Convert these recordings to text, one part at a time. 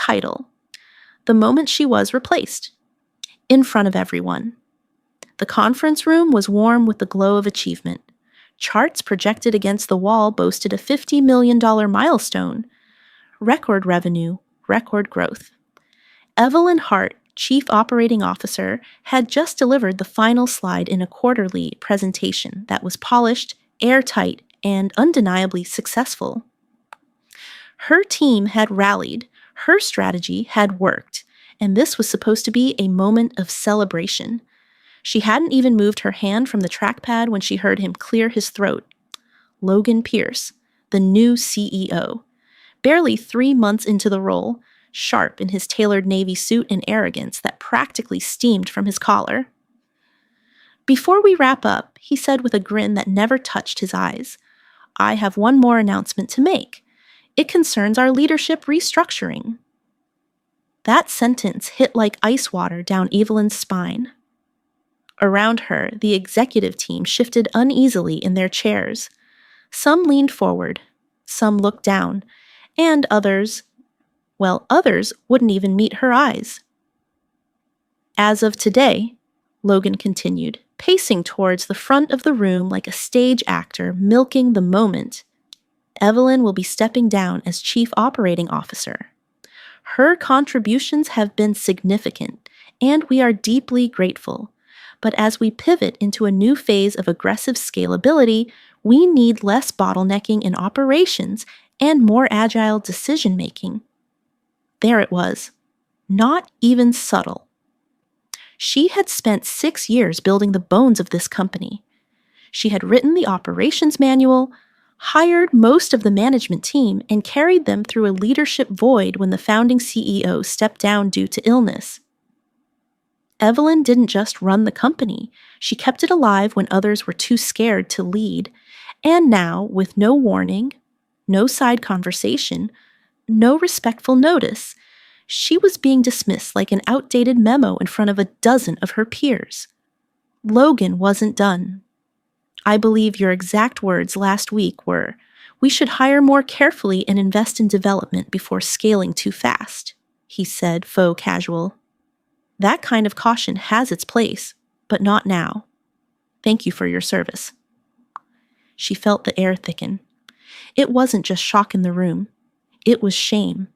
title, the moment she was replaced, in front of everyone. The conference room was warm with the glow of achievement. Charts projected against the wall boasted a $50 million milestone. Record revenue, record growth. Evelyn Hart, Chief Operating Officer, had just delivered the final slide in a quarterly presentation that was polished, airtight, and undeniably successful. Her team had rallied, her strategy had worked, and this was supposed to be a moment of celebration. She hadn't even moved her hand from the trackpad when she heard him clear his throat. Logan Pierce, the new CEO. Barely 3 months into the role, sharp in his tailored navy suit and arrogance that practically steamed from his collar. "Before we wrap up," he said with a grin that never touched his eyes, "I have one more announcement to make. It concerns our leadership restructuring." That sentence hit like ice water down Evelyn's spine. Around her, the executive team shifted uneasily in their chairs. Some leaned forward, some looked down, and others wouldn't even meet her eyes. "As of today," Logan continued, pacing towards the front of the room like a stage actor milking the moment, "Evelyn will be stepping down as Chief Operating Officer. Her contributions have been significant, and we are deeply grateful. But as we pivot into a new phase of aggressive scalability, we need less bottlenecking in operations and more agile decision-making." There it was. Not even subtle. She had spent 6 years building the bones of this company. She had written the operations manual, hired most of the management team, and carried them through a leadership void when the founding CEO stepped down due to illness. Evelyn didn't just run the company, she kept it alive when others were too scared to lead, and now, with no warning, no side conversation, no respectful notice, she was being dismissed like an outdated memo in front of a dozen of her peers. Logan wasn't done. "I believe your exact words last week were, 'We should hire more carefully and invest in development before scaling too fast,'" he said, faux casual. "That kind of caution has its place, but not now. Thank you for your service." She felt the air thicken. It wasn't just shock in the room. It was shame.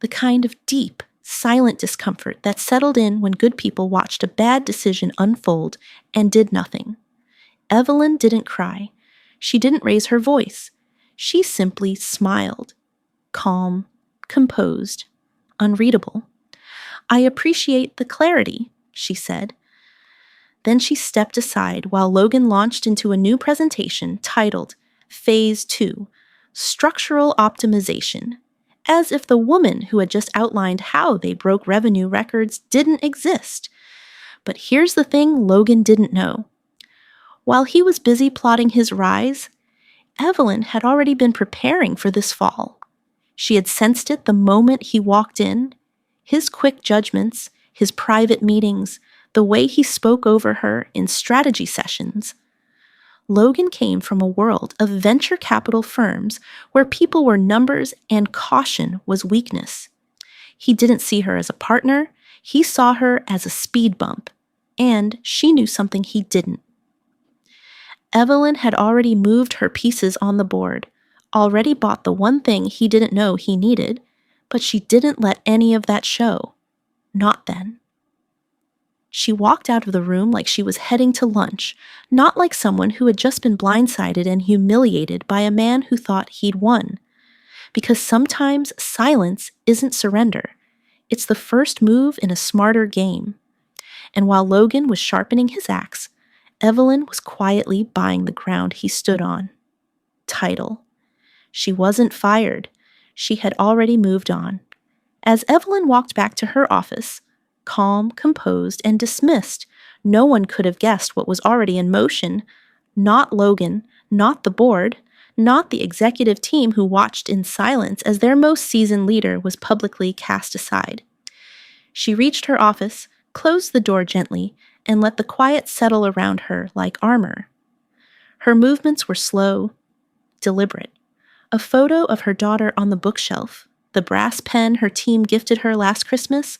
The kind of deep, silent discomfort that settled in when good people watched a bad decision unfold and did nothing. Evelyn didn't cry. She didn't raise her voice. She simply smiled. Calm, composed, unreadable. "I appreciate the clarity," she said. Then she stepped aside while Logan launched into a new presentation titled Phase 2, Structural Optimization, as if the woman who had just outlined how they broke revenue records didn't exist. But here's the thing Logan didn't know. While he was busy plotting his rise, Evelyn had already been preparing for this fall. She had sensed it the moment he walked in. His quick judgments, his private meetings, the way he spoke over her in strategy sessions. Logan came from a world of venture capital firms where people were numbers and caution was weakness. He didn't see her as a partner, he saw her as a speed bump, and she knew something he didn't. Evelyn had already moved her pieces on the board, already bought the one thing he didn't know he needed, but she didn't let any of that show. Not then. She walked out of the room like she was heading to lunch, not like someone who had just been blindsided and humiliated by a man who thought he'd won. Because sometimes silence isn't surrender. It's the first move in a smarter game. And while Logan was sharpening his axe, Evelyn was quietly buying the ground he stood on. Title. She wasn't fired. She had already moved on. As Evelyn walked back to her office, calm, composed, and dismissed, no one could have guessed what was already in motion. Not Logan, not the board, not the executive team who watched in silence as their most seasoned leader was publicly cast aside. She reached her office, closed the door gently, and let the quiet settle around her like armor. Her movements were slow, deliberate. A photo of her daughter on the bookshelf, the brass pen her team gifted her last Christmas,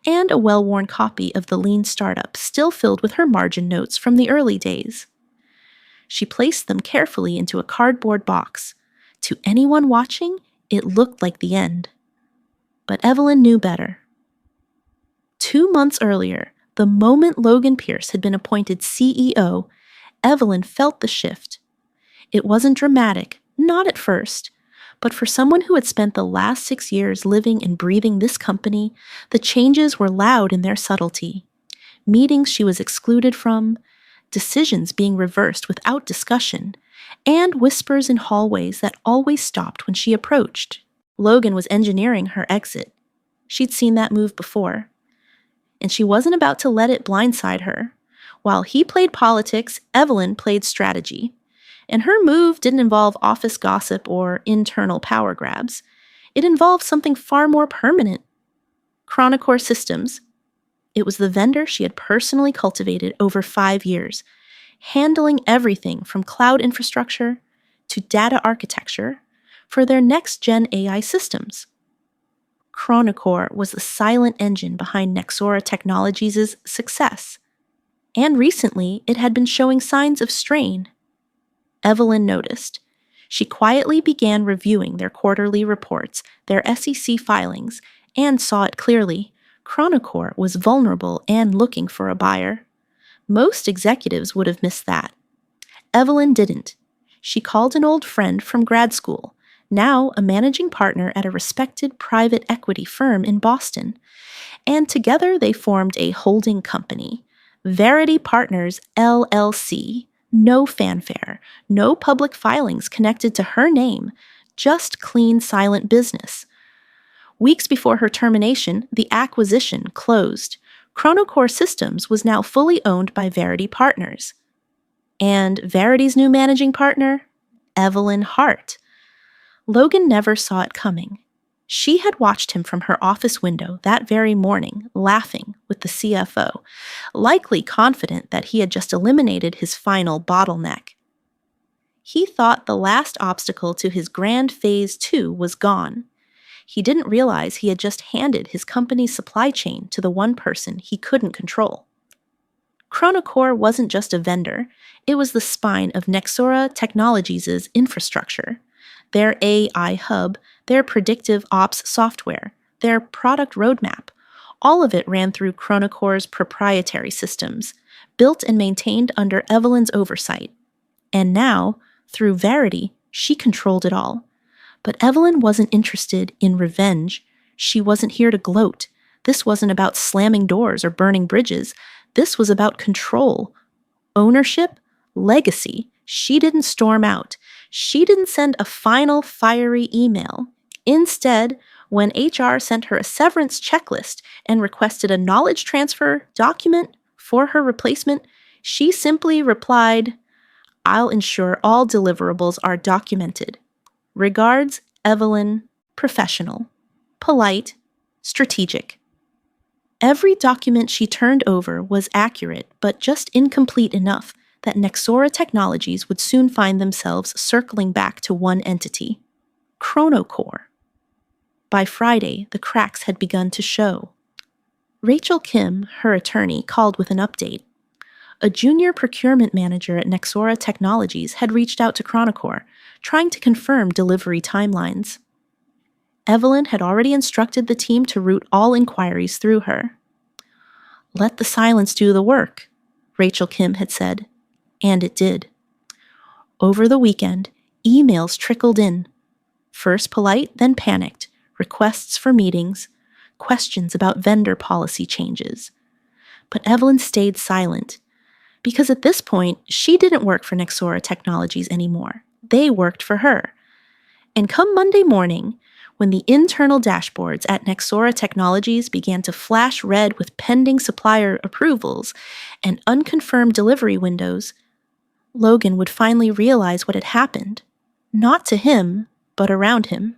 and a well-worn copy of The Lean Startup still filled with her margin notes from the early days. She placed them carefully into a cardboard box. To anyone watching, it looked like the end. But Evelyn knew better. 2 months earlier, the moment Logan Pierce had been appointed CEO, Evelyn felt the shift. It wasn't dramatic, not at first, but for someone who had spent the last 6 years living and breathing this company, the changes were loud in their subtlety. Meetings she was excluded from, decisions being reversed without discussion, and whispers in hallways that always stopped when she approached. Logan was engineering her exit. She'd seen that move before, and she wasn't about to let it blindside her. While he played politics, Evelyn played strategy. And her move didn't involve office gossip or internal power grabs. It involved something far more permanent. Chronocore Systems. It was the vendor she had personally cultivated over 5 years, handling everything from cloud infrastructure to data architecture for their next-gen AI systems. Chronocore was the silent engine behind Nexora Technologies' success, and recently it had been showing signs of strain. Evelyn noticed. She quietly began reviewing their quarterly reports, their SEC filings, and saw it clearly. Chronocore was vulnerable and looking for a buyer. Most executives would have missed that. Evelyn didn't. She called an old friend from grad school, now a managing partner at a respected private equity firm in Boston, and together they formed a holding company, Verity Partners, LLC. No fanfare, no public filings connected to her name, just clean, silent business. Weeks before her termination, the acquisition closed. Chronocore Systems was now fully owned by Verity Partners. And Verity's new managing partner? Evelyn Hart. Logan never saw it coming. She had watched him from her office window that very morning, laughing with the CFO, likely confident that he had just eliminated his final bottleneck. He thought the last obstacle to his grand phase 2 was gone. He didn't realize he had just handed his company's supply chain to the one person he couldn't control. Chronocore wasn't just a vendor, it was the spine of Nexora Technologies' infrastructure. Their AI hub, their predictive ops software, their product roadmap, all of it ran through Chronocore's proprietary systems, built and maintained under Evelyn's oversight. And now, through Verity, she controlled it all. But Evelyn wasn't interested in revenge. She wasn't here to gloat. This wasn't about slamming doors or burning bridges. This was about control, ownership, legacy. She didn't storm out. She didn't send a final fiery email. Instead, when HR sent her a severance checklist and requested a knowledge transfer document for her replacement, she simply replied, "I'll ensure all deliverables are documented. Regards, Evelyn, professional, polite, strategic." Every document she turned over was accurate, but just incomplete enough that Nexora Technologies would soon find themselves circling back to one entity, Chronocore. By Friday, the cracks had begun to show. Rachel Kim, her attorney, called with an update. A junior procurement manager at Nexora Technologies had reached out to Chronocore, trying to confirm delivery timelines. Evelyn had already instructed the team to route all inquiries through her. "Let the silence do the work," Rachel Kim had said. And it did. Over the weekend, emails trickled in. First polite, then panicked. Requests for meetings. Questions about vendor policy changes. But Evelyn stayed silent. Because at this point, she didn't work for Nexora Technologies anymore. They worked for her. And come Monday morning, when the internal dashboards at Nexora Technologies began to flash red with pending supplier approvals and unconfirmed delivery windows, Logan would finally realize what had happened, not to him, but around him.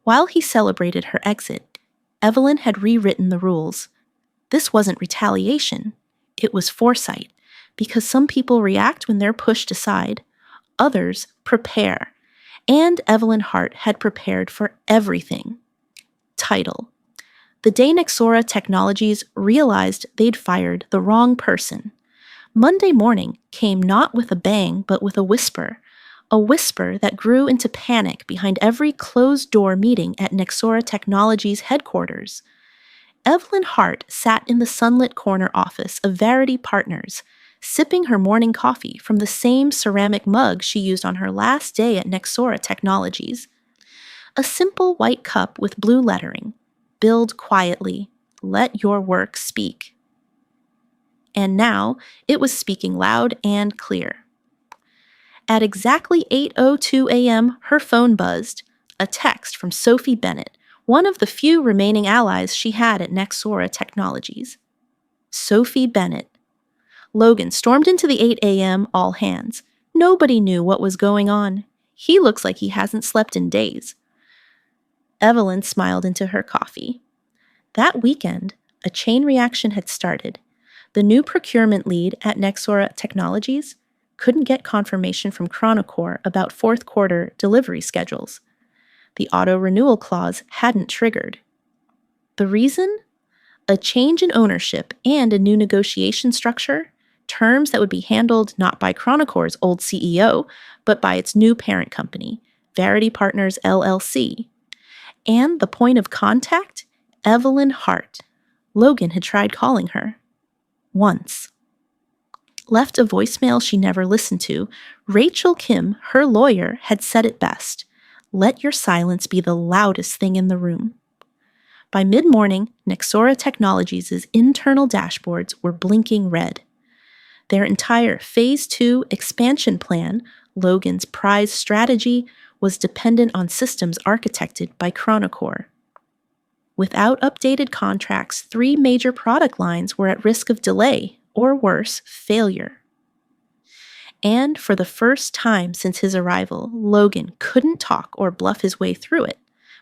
While he celebrated her exit, Evelyn had rewritten the rules. This wasn't retaliation, it was foresight, because some people react when they're pushed aside, others prepare, And Evelyn Hart had prepared for everything. Title: The day Nexora Technologies realized they'd fired the wrong person. Monday morning came not with a bang, but with a whisper that grew into panic behind every closed-door meeting at Nexora Technologies headquarters. Evelyn Hart sat in the sunlit corner office of Verity Partners, sipping her morning coffee from the same ceramic mug she used on her last day at Nexora Technologies. A simple white cup with blue lettering, "Build quietly, let your work speak." And now it was speaking loud and clear. At exactly 8:02 a.m., her phone buzzed, a text from Sophie Bennett, one of the few remaining allies she had at Nexora Technologies. Sophie Bennett. Logan stormed into the 8 a.m. all hands. Nobody knew what was going on. He looks like he hasn't slept in days. Evelyn smiled into her coffee. That weekend, a chain reaction had started. The new procurement lead at Nexora Technologies couldn't get confirmation from Chronocore about fourth quarter delivery schedules. The auto-renewal clause hadn't triggered. The reason? A change in ownership and a new negotiation structure, terms that would be handled not by Chronocore's old CEO, but by its new parent company, Verity Partners LLC. And the point of contact? Evelyn Hart. Logan had tried calling her. Once. Left a voicemail she never listened to, Rachel Kim, her lawyer, had said it best: "Let your silence be the loudest thing in the room." By mid-morning, Nexora Technologies' internal dashboards were blinking red. Their entire Phase 2 expansion plan, Logan's prize strategy, was dependent on systems architected by Chronocore. Without updated contracts, 3 major product lines were at risk of delay, or worse, failure. And for the first time since his arrival, Logan couldn't talk or bluff his way through it.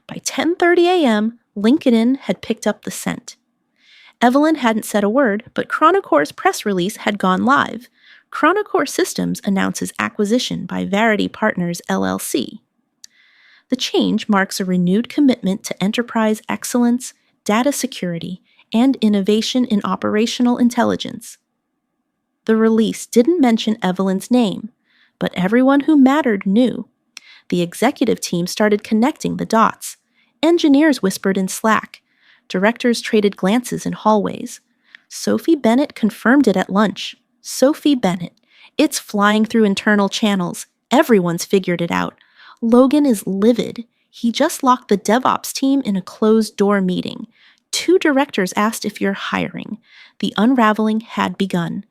By 10:30 a.m., LinkedIn had picked up the scent. Evelyn hadn't said a word, but Chronocore's press release had gone live. Chronocore Systems announces acquisition by Verity Partners LLC. The change marks a renewed commitment to enterprise excellence, data security, and innovation in operational intelligence. The release didn't mention Evelyn's name, but everyone who mattered knew. The executive team started connecting the dots. Engineers whispered in Slack. Directors traded glances in hallways. Sophie Bennett confirmed it at lunch. Sophie Bennett. It's flying through internal channels. Everyone's figured it out. Logan is livid. He just locked the DevOps team in a closed-door meeting. 2 directors asked if you're hiring. The unraveling had begun.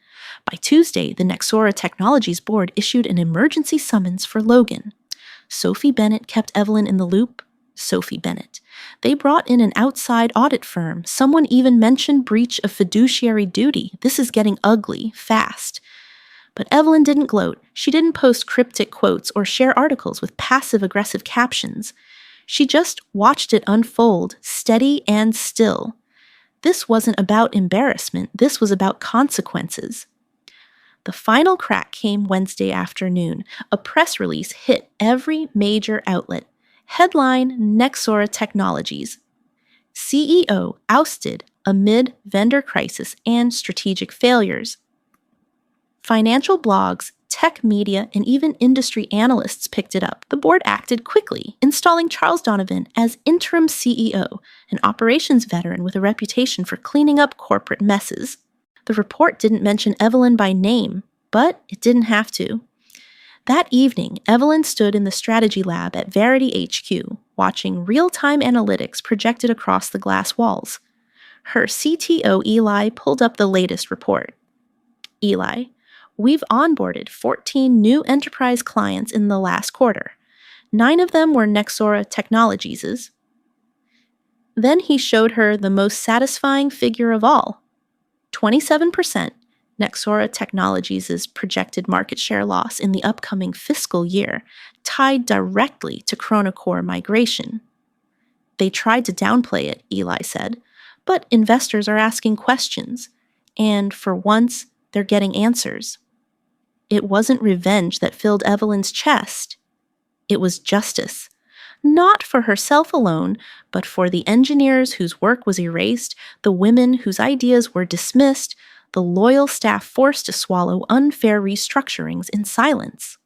By Tuesday, the Nexora Technologies board issued an emergency summons for Logan. Sophie Bennett kept Evelyn in the loop. Sophie Bennett. They brought in an outside audit firm. Someone even mentioned breach of fiduciary duty. This is getting ugly, fast. But Evelyn didn't gloat. She didn't post cryptic quotes or share articles with passive-aggressive captions. She just watched it unfold, steady and still. This wasn't about embarrassment. This was about consequences. The final crack came Wednesday afternoon. A press release hit every major outlet. Headline: Nexora Technologies. CEO ousted amid vendor crisis and strategic failures. Financial blogs, tech media, and even industry analysts picked it up. The board acted quickly, installing Charles Donovan as interim CEO, an operations veteran with a reputation for cleaning up corporate messes. The report didn't mention Evelyn by name, but it didn't have to. That evening, Evelyn stood in the strategy lab at Verity HQ, watching real-time analytics projected across the glass walls. Her CTO, Eli, pulled up the latest report. Eli: "We've onboarded 14 new enterprise clients in the last quarter. 9 of them were Nexora Technologies'." Then he showed her the most satisfying figure of all. 27%, Nexora Technologies' projected market share loss in the upcoming fiscal year, tied directly to Chronocore migration. "They tried to downplay it," Eli said, "but investors are asking questions, and for once, they're getting answers." It wasn't revenge that filled Evelyn's chest. It was justice. Not for herself alone, but for the engineers whose work was erased, the women whose ideas were dismissed, the loyal staff forced to swallow unfair restructurings in silence.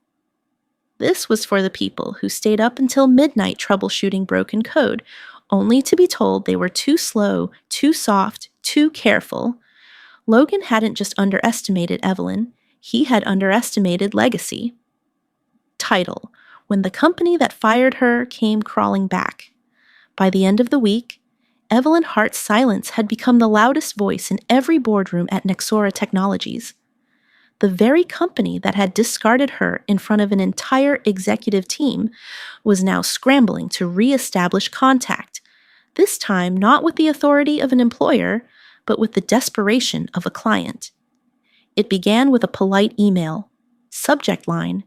This was for the people who stayed up until midnight troubleshooting broken code, only to be told they were too slow, too soft, too careful. Logan hadn't just underestimated Evelyn, he had underestimated legacy. Title: When the company that fired her came crawling back. By the end of the week, Evelyn Hart's silence had become the loudest voice in every boardroom at Nexora Technologies. The very company that had discarded her in front of an entire executive team was now scrambling to re-establish contact, this time not with the authority of an employer, but with the desperation of a client. It began with a polite email. Subject line: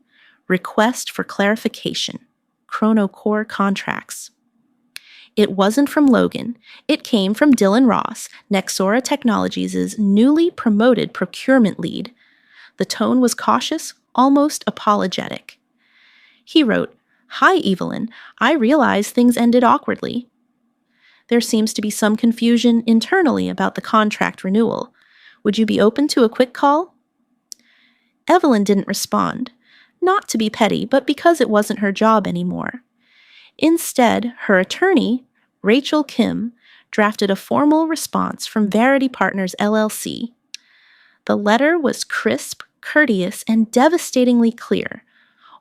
Request for clarification. Chronocore contracts. It wasn't from Logan. It came from Dylan Ross, Nexora Technologies' newly promoted procurement lead. The tone was cautious, almost apologetic. He wrote, "Hi, Evelyn. I realize things ended awkwardly. There seems to be some confusion internally about the contract renewal. Would you be open to a quick call?" Evelyn didn't respond, not to be petty, but because it wasn't her job anymore. Instead, her attorney, Rachel Kim, drafted a formal response from Verity Partners LLC. The letter was crisp, courteous, and devastatingly clear.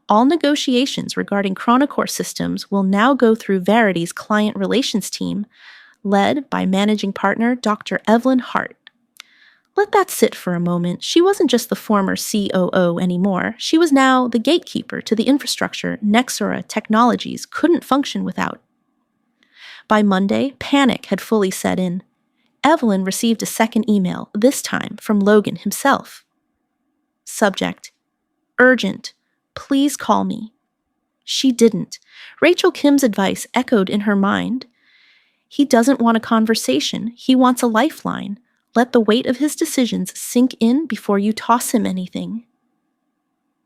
All negotiations regarding Chronocore systems will now go through Verity's client relations team, led by managing partner Dr. Evelyn Hart. Let that sit for a moment. She wasn't just the former COO anymore. She was now the gatekeeper to the infrastructure Nexora Technologies couldn't function without. By Monday, panic had fully set in. Evelyn received a second email, this time from Logan himself. Subject: Urgent. Please call me. She didn't. Rachel Kim's advice echoed in her mind. He doesn't want a conversation. He wants a lifeline. Let the weight of his decisions sink in before you toss him anything.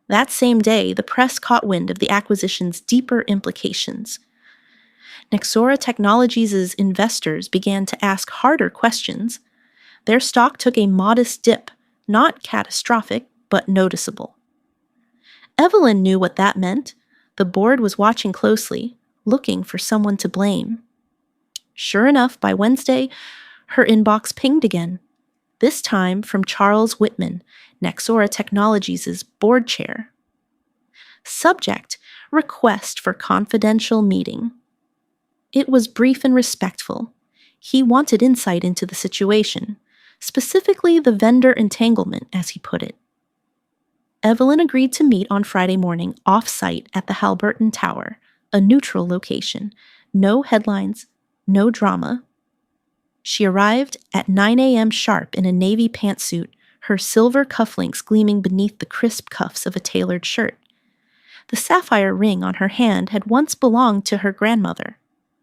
That same day, the press caught wind of the acquisition's deeper implications. Nexora Technologies' investors began to ask harder questions. Their stock took a modest dip, not catastrophic, but noticeable. Evelyn knew what that meant. The board was watching closely, looking for someone to blame. Sure enough, by Wednesday, her inbox pinged again, this time from Charles Whitman, Nexora Technologies' board chair. Subject: Request for confidential meeting. It was brief and respectful. He wanted insight into the situation, specifically the vendor entanglement, as he put it. Evelyn agreed to meet on Friday morning off-site at the Halberton Tower, a neutral location. No headlines, no drama. She arrived at 9 a.m. sharp in a navy pantsuit, her silver cufflinks gleaming beneath the crisp cuffs of a tailored shirt. The sapphire ring on her hand had once belonged to her grandmother,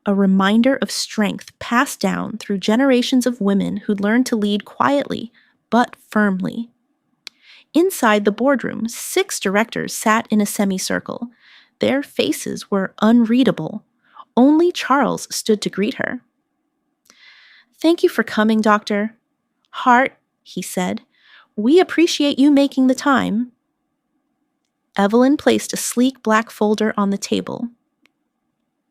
a reminder of strength passed down through generations of women who'd learned to lead quietly, but firmly. Inside the boardroom, 6 directors sat in a semicircle. Their faces were unreadable. Only Charles stood to greet her. "Thank you for coming, Dr. Hart," he said. "We appreciate you making the time." Evelyn placed a sleek black folder on the table.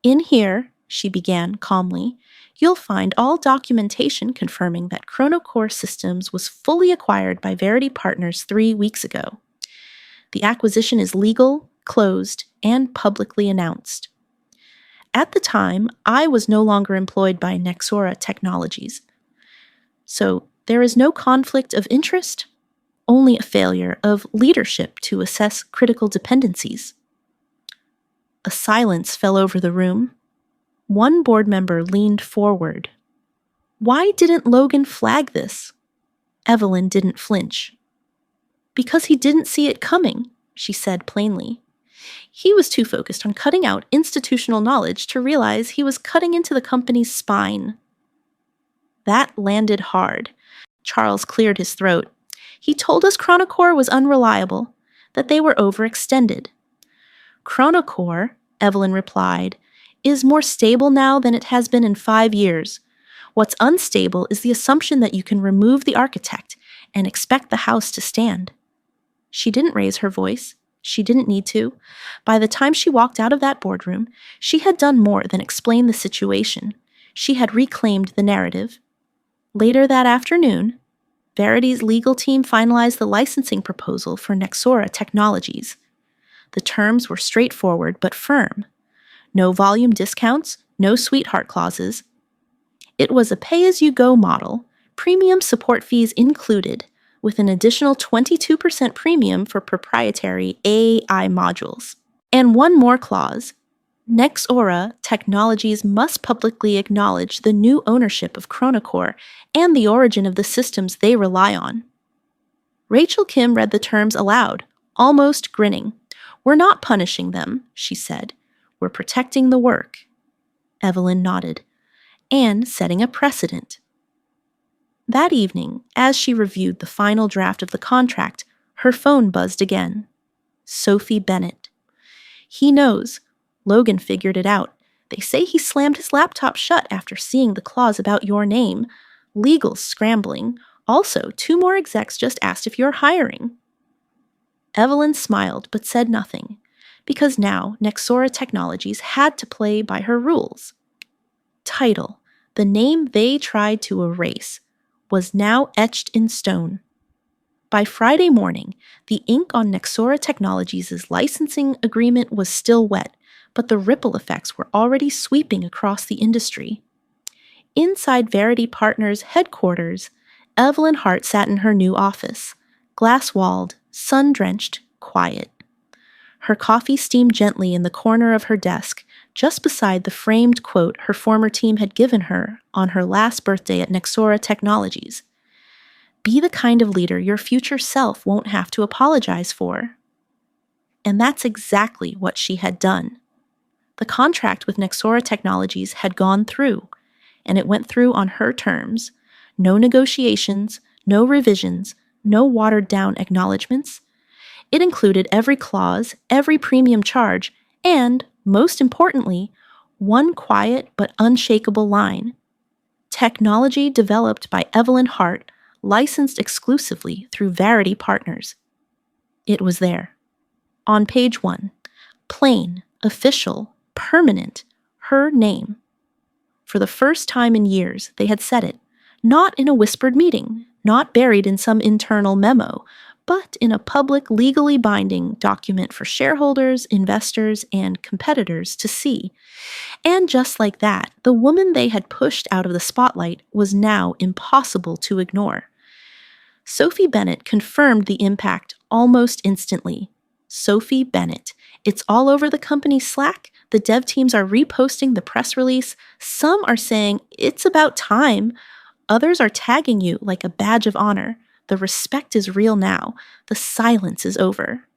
"In here," she began calmly, "you'll find all documentation confirming that Chronocore Systems was fully acquired by Verity Partners 3 weeks ago. The acquisition is legal, closed, and publicly announced. At the time, I was no longer employed by Nexora Technologies. So there is no conflict of interest, only a failure of leadership to assess critical dependencies." A silence fell over the room. One board member leaned forward. Why didn't Logan flag this? Evelyn didn't flinch. "Because he didn't see it coming," she said plainly. He was too focused on cutting out institutional knowledge to realize he was cutting into the company's spine. That landed hard. Charles cleared his throat. "He told us Chronocore was unreliable, that they were overextended. Chronocore," Evelyn replied, is more stable now than it has been in 5 years. What's unstable is the assumption that you can remove the architect and expect the house to stand. She didn't raise her voice. She didn't need to. By the time she walked out of that boardroom, she had done more than explain the situation. She had reclaimed the narrative. Later that afternoon, Verity's legal team finalized the licensing proposal for Nexora Technologies. The terms were straightforward but firm. No volume discounts, no sweetheart clauses. It was a pay-as-you-go model, premium support fees included, with an additional 22% premium for proprietary AI modules. And one more clause. Nexora Technologies must publicly acknowledge the new ownership of Chronocore and the origin of the systems they rely on. Rachel Kim read the terms aloud, almost grinning. We're not punishing them, she said. We're protecting the work. Evelyn nodded. And setting a precedent. That evening, as she reviewed the final draft of the contract, her phone buzzed again. Sophie Bennett. He knows. Logan figured it out. They say he slammed his laptop shut after seeing the clause about your name. Legal's scrambling. Also, 2 more execs just asked if you're hiring. Evelyn smiled but said nothing, because now Nexora Technologies had to play by her rules. Title, the name they tried to erase, was now etched in stone. By Friday morning, the ink on Nexora Technologies' licensing agreement was still wet, but the ripple effects were already sweeping across the industry. Inside Verity Partners' headquarters, Evelyn Hart sat in her new office, glass-walled, sun-drenched, quiet. Her coffee steamed gently in the corner of her desk, just beside the framed quote her former team had given her on her last birthday at Nexora Technologies. Be the kind of leader your future self won't have to apologize for. And that's exactly what she had done. The contract with Nexora Technologies had gone through, and it went through on her terms. No negotiations, no revisions, no watered-down acknowledgments. It included every clause, every premium charge, and, most importantly, one quiet but unshakable line. Technology developed by Evelyn Hart, licensed exclusively through Verity Partners. It was there. On page 1, plain, official, permanent, her name. For the first time in years, they had said it, not in a whispered meeting, not buried in some internal memo, but in a public, legally binding document for shareholders, investors, and competitors to see. And just like that, the woman they had pushed out of the spotlight was now impossible to ignore. Sophie Bennett confirmed the impact almost instantly. Sophie Bennett. It's all over the company's Slack. The dev teams are reposting the press release. Some are saying, it's about time. Others are tagging you like a badge of honor. The respect is real now. The silence is over.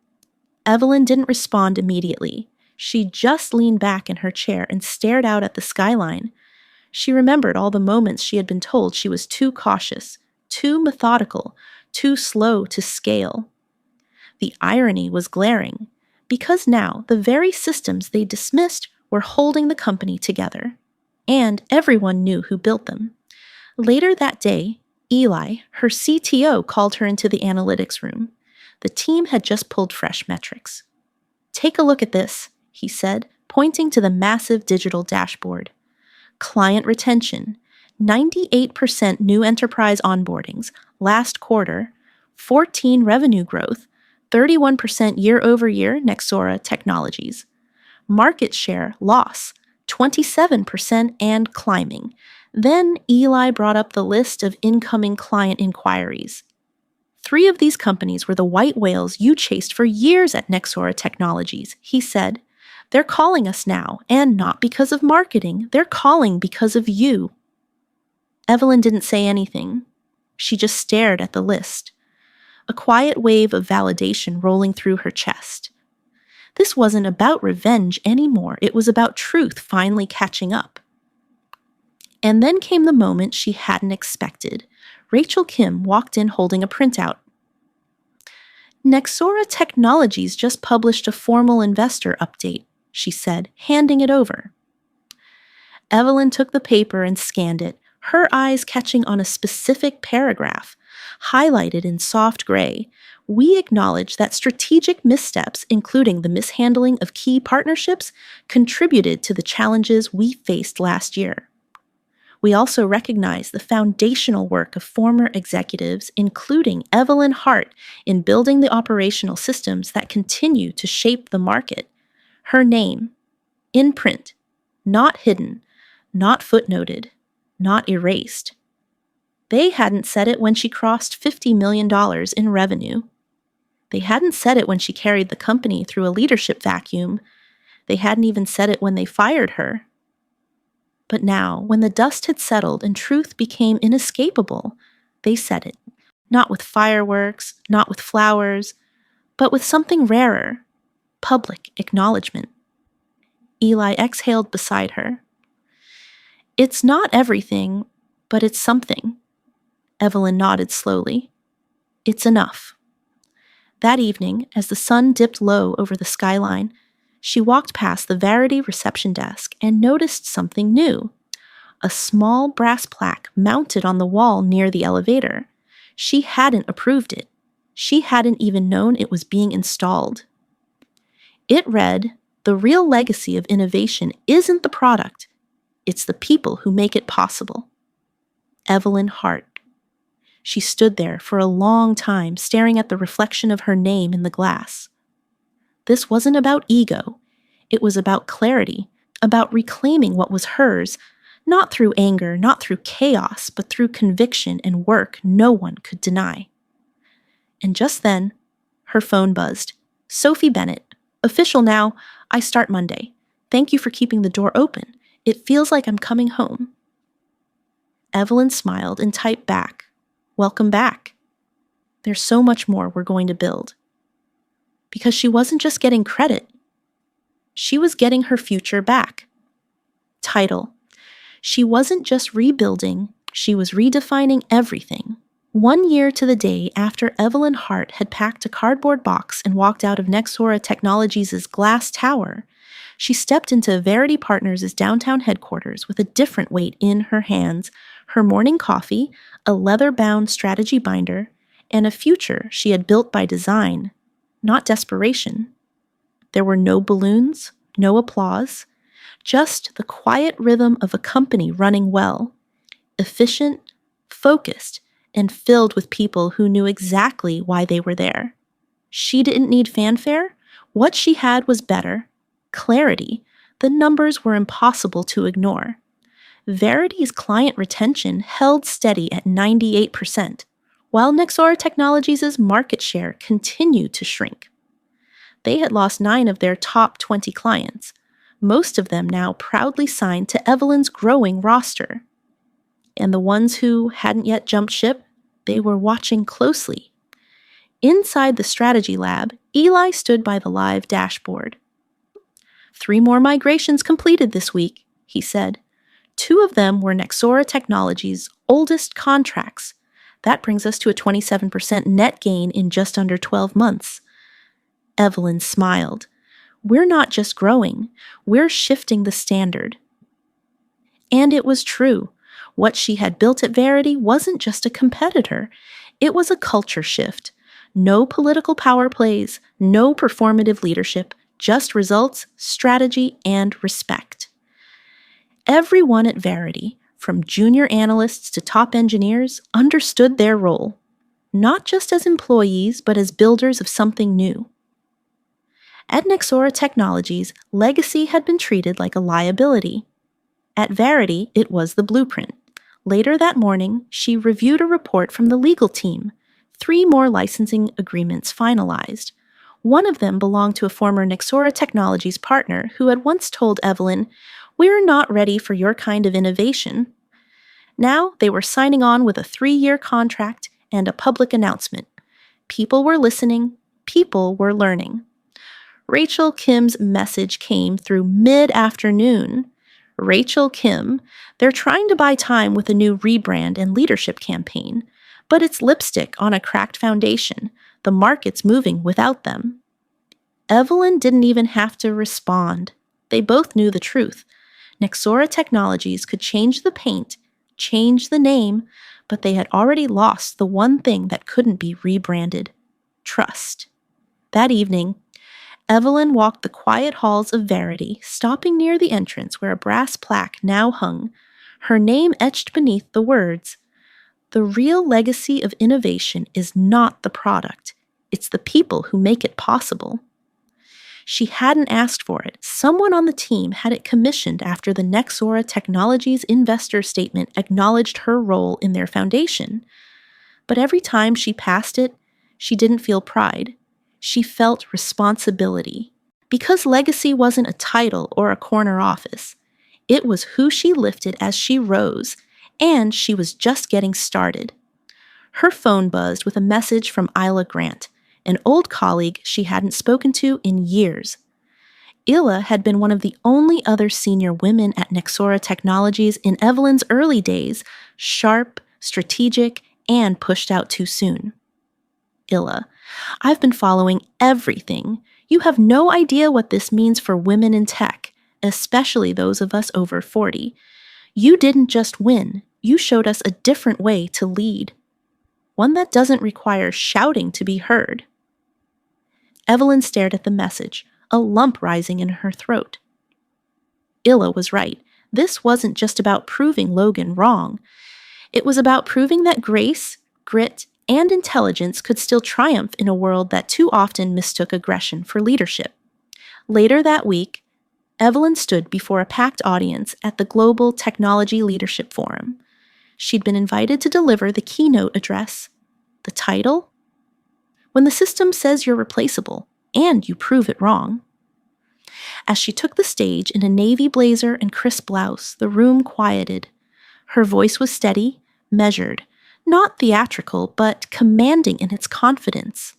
Evelyn didn't respond immediately. She just leaned back in her chair and stared out at the skyline. She remembered all the moments she had been told she was too cautious, too methodical, too slow to scale. The irony was glaring, because now the very systems they dismissed were holding the company together. And everyone knew who built them. Later that day, Eli, her CTO, called her into the analytics room. The team had just pulled fresh metrics. Take a look at this, he said, pointing to the massive digital dashboard. Client retention, 98% new enterprise onboardings, last quarter, 14 revenue growth, 31% year-over-year Nexora Technologies. Market share loss, 27% and climbing. Then Eli brought up the list of incoming client inquiries. 3 of these companies were the white whales you chased for years at Nexora Technologies, he said. They're calling us now, and not because of marketing. They're calling because of you. Evelyn didn't say anything. She just stared at the list. A quiet wave of validation rolling through her chest. This wasn't about revenge anymore. It was about truth finally catching up. And then came the moment she hadn't expected. Rachel Kim walked in holding a printout. Nexora Technologies just published a formal investor update, she said, handing it over. Evelyn took the paper and scanned it, her eyes catching on a specific paragraph, highlighted in soft gray. We acknowledge that strategic missteps, including the mishandling of key partnerships, contributed to the challenges we faced last year. We also recognize the foundational work of former executives, including Evelyn Hart, in building the operational systems that continue to shape the market. Her name, in print, not hidden, not footnoted, not erased. They hadn't said it when she crossed $50 million in revenue. They hadn't said it when she carried the company through a leadership vacuum. They hadn't even said it when they fired her. But now, when the dust had settled and truth became inescapable, they said it. Not with fireworks, not with flowers, but with something rarer, public acknowledgement. Eli exhaled beside her. It's not everything, but it's something. Evelyn nodded slowly. It's enough. That evening, as the sun dipped low over the skyline, she walked past the Verity reception desk and noticed something new. A small brass plaque mounted on the wall near the elevator. She hadn't approved it. She hadn't even known it was being installed. It read, "The real legacy of innovation isn't the product. It's the people who make it possible." Evelyn Hart. She stood there for a long time, staring at the reflection of her name in the glass. This wasn't about ego. It was about clarity, about reclaiming what was hers, not through anger, not through chaos, but through conviction and work no one could deny. And just then, her phone buzzed. "Sophie Bennett. Official now. I start Monday. Thank you for keeping the door open. It feels like I'm coming home." Evelyn smiled and typed back, "Welcome back. There's so much more we're going to build." Because she wasn't just getting credit. She was getting her future back. Title. She wasn't just rebuilding, she was redefining everything. 1 year to the day after Evelyn Hart had packed a cardboard box and walked out of Nexora Technologies' glass tower, she stepped into Verity Partners' downtown headquarters with a different weight in her hands, her morning coffee, a leather-bound strategy binder, and a future she had built by design, not desperation. There were no balloons, no applause, just the quiet rhythm of a company running well, efficient, focused, and filled with people who knew exactly why they were there. She didn't need fanfare. What she had was better. Clarity. The numbers were impossible to ignore. Verity's client retention held steady at 98%, while Nexora Technologies' market share continued to shrink. They had lost 9 of their top 20 clients, most of them now proudly signed to Evelyn's growing roster. And the ones who hadn't yet jumped ship, they were watching closely. Inside the strategy lab, Eli stood by the live dashboard. 3 more migrations completed this week, he said. 2 of them were Nexora Technologies' oldest contracts. That brings us to a 27% net gain in just under 12 months. Evelyn smiled. We're not just growing, we're shifting the standard. And it was true. What she had built at Verity wasn't just a competitor. It was a culture shift. No political power plays, no performative leadership, just results, strategy, and respect. Everyone at Verity, from junior analysts to top engineers, understood their role, not just as employees, but as builders of something new. At Nexora Technologies, legacy had been treated like a liability. At Verity, it was the blueprint. Later that morning, she reviewed a report from the legal team. 3 more licensing agreements finalized. One of them belonged to a former Nexora Technologies partner who had once told Evelyn, "We're not ready for your kind of innovation." Now they were signing on with a 3-year contract and a public announcement. People were listening. People were learning. Rachel Kim's message came through mid-afternoon. Rachel Kim, they're trying to buy time with a new rebrand and leadership campaign, but it's lipstick on a cracked foundation. The market's moving without them. Evelyn didn't even have to respond. They both knew the truth. Nexora Technologies could change the paint, change the name, but they had already lost the one thing that couldn't be rebranded: trust. That evening, Evelyn walked the quiet halls of Verity, stopping near the entrance where a brass plaque now hung, her name etched beneath the words, "The real legacy of innovation is not the product. It's the people who make it possible." She hadn't asked for it. Someone on the team had it commissioned after the Nexora Technologies investor statement acknowledged her role in their foundation. But every time she passed it, she didn't feel pride. She felt responsibility. Because legacy wasn't a title or a corner office. It was who she lifted as she rose, and she was just getting started. Her phone buzzed with a message from Isla Grant, an old colleague she hadn't spoken to in years. Illa had been one of the only other senior women at Nexora Technologies in Evelyn's early days, sharp, strategic, and pushed out too soon. Illa, "I've been following everything. You have no idea what this means for women in tech, especially those of us over 40. You didn't just win, you showed us a different way to lead. One that doesn't require shouting to be heard." Evelyn stared at the message, a lump rising in her throat. Illa was right. This wasn't just about proving Logan wrong. It was about proving that grace, grit, and intelligence could still triumph in a world that too often mistook aggression for leadership. Later that week, Evelyn stood before a packed audience at the Global Technology Leadership Forum. She'd been invited to deliver the keynote address. The title? "When the system says you're replaceable, and you prove it wrong." As she took the stage in a navy blazer and crisp blouse, the room quieted. Her voice was steady, measured, not theatrical, but commanding in its confidence.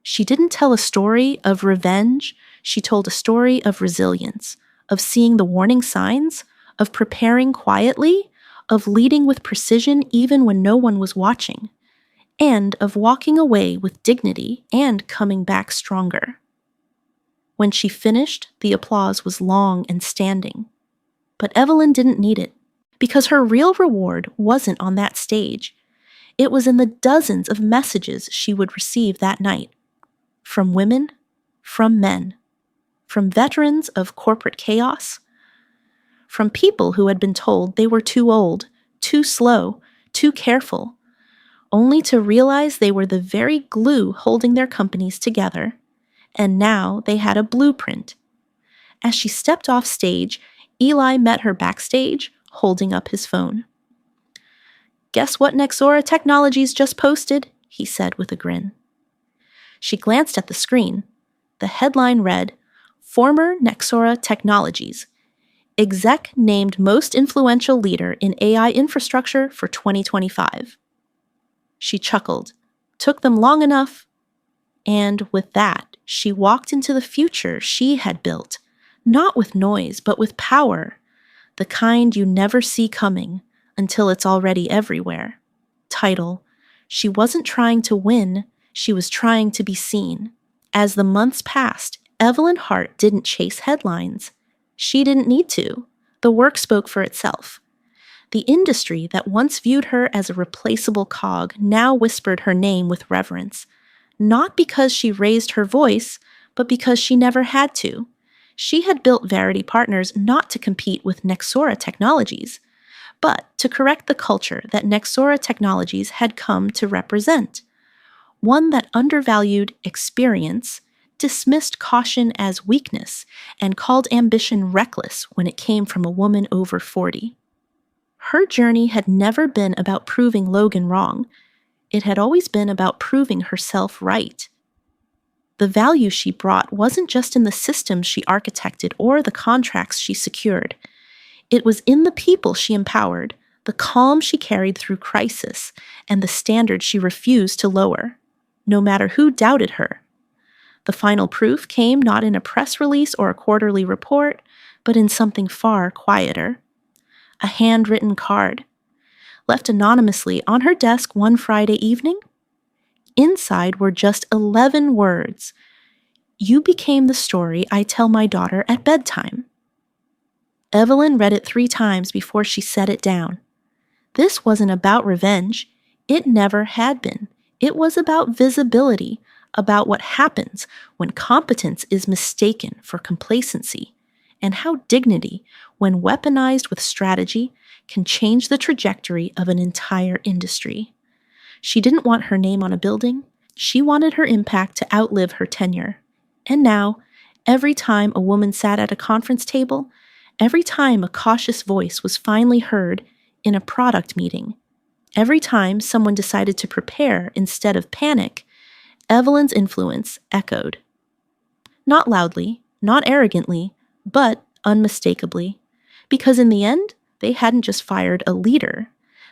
She didn't tell a story of revenge, she told a story of resilience, of seeing the warning signs, of preparing quietly, of leading with precision even when no one was watching, and of walking away with dignity and coming back stronger. When she finished, the applause was long and standing. But Evelyn didn't need it, because her real reward wasn't on that stage. It was in the dozens of messages she would receive that night. From women, from men, from veterans of corporate chaos, from people who had been told they were too old, too slow, too careful, only to realize they were the very glue holding their companies together, and now they had a blueprint. As she stepped off stage, Eli met her backstage, holding up his phone. "Guess what Nexora Technologies just posted?" he said with a grin. She glanced at the screen. The headline read, "Former Nexora Technologies. Exec named most influential leader in AI infrastructure for 2025. She chuckled. Took them long enough. And with that, she walked into the future she had built, not with noise, but with power, the kind you never see coming until it's already everywhere. Title, she wasn't trying to win, she was trying to be seen. As the months passed, Evelyn Hart didn't chase headlines. She didn't need to. The work spoke for itself. The industry that once viewed her as a replaceable cog now whispered her name with reverence, not because she raised her voice, but because she never had to. She had built Verity Partners not to compete with Nexora Technologies, but to correct the culture that Nexora Technologies had come to represent, one that undervalued experience, dismissed caution as weakness, and called ambition reckless when it came from a woman over 40. Her journey had never been about proving Logan wrong. It had always been about proving herself right. The value she brought wasn't just in the systems she architected or the contracts she secured. It was in the people she empowered, the calm she carried through crisis, and the standards she refused to lower, no matter who doubted her. The final proof came not in a press release or a quarterly report, but in something far quieter. A handwritten card, left anonymously on her desk one Friday evening. Inside were just 11 words. You became the story I tell my daughter at bedtime. Evelyn read it 3 times before she set it down. This wasn't about revenge. It never had been. It was about visibility, about what happens when competence is mistaken for complacency, and how dignity, when weaponized with strategy, can change the trajectory of an entire industry. She didn't want her name on a building. She wanted her impact to outlive her tenure. And now, every time a woman sat at a conference table, every time a cautious voice was finally heard in a product meeting, every time someone decided to prepare instead of panic, Evelyn's influence echoed. Not loudly, not arrogantly, but unmistakably. Because in the end, they hadn't just fired a leader,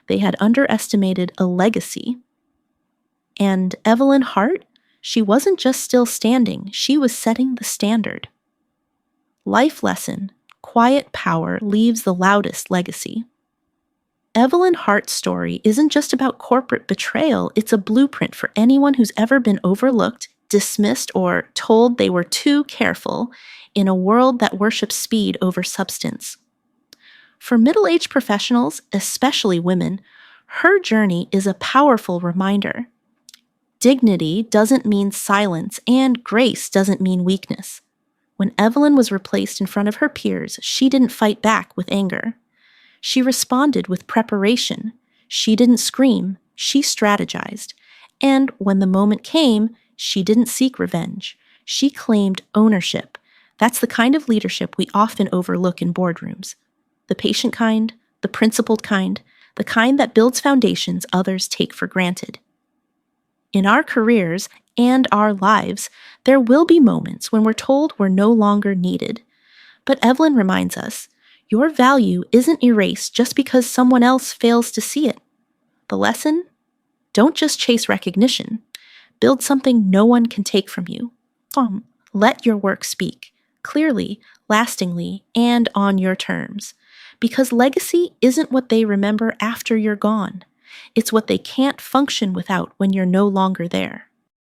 they had underestimated a legacy. And Evelyn Hart, she wasn't just still standing, she was setting the standard. Life lesson: quiet power leaves the loudest legacy. Evelyn Hart's story isn't just about corporate betrayal, it's a blueprint for anyone who's ever been overlooked, dismissed, or told they were too careful in a world that worships speed over substance. For middle-aged professionals, especially women, her journey is a powerful reminder. Dignity doesn't mean silence, and grace doesn't mean weakness. When Evelyn was replaced in front of her peers, she didn't fight back with anger. She responded with preparation. She didn't scream, she strategized. And when the moment came, she didn't seek revenge. She claimed ownership. That's the kind of leadership we often overlook in boardrooms. The patient kind, the principled kind, the kind that builds foundations others take for granted. In our careers and our lives, there will be moments when we're told we're no longer needed. But Evelyn reminds us, your value isn't erased just because someone else fails to see it. The lesson? Don't just chase recognition. Build something no one can take from you. Let your work speak, clearly, lastingly, and on your terms. Because legacy isn't what they remember after you're gone. It's what they can't function without when you're no longer there.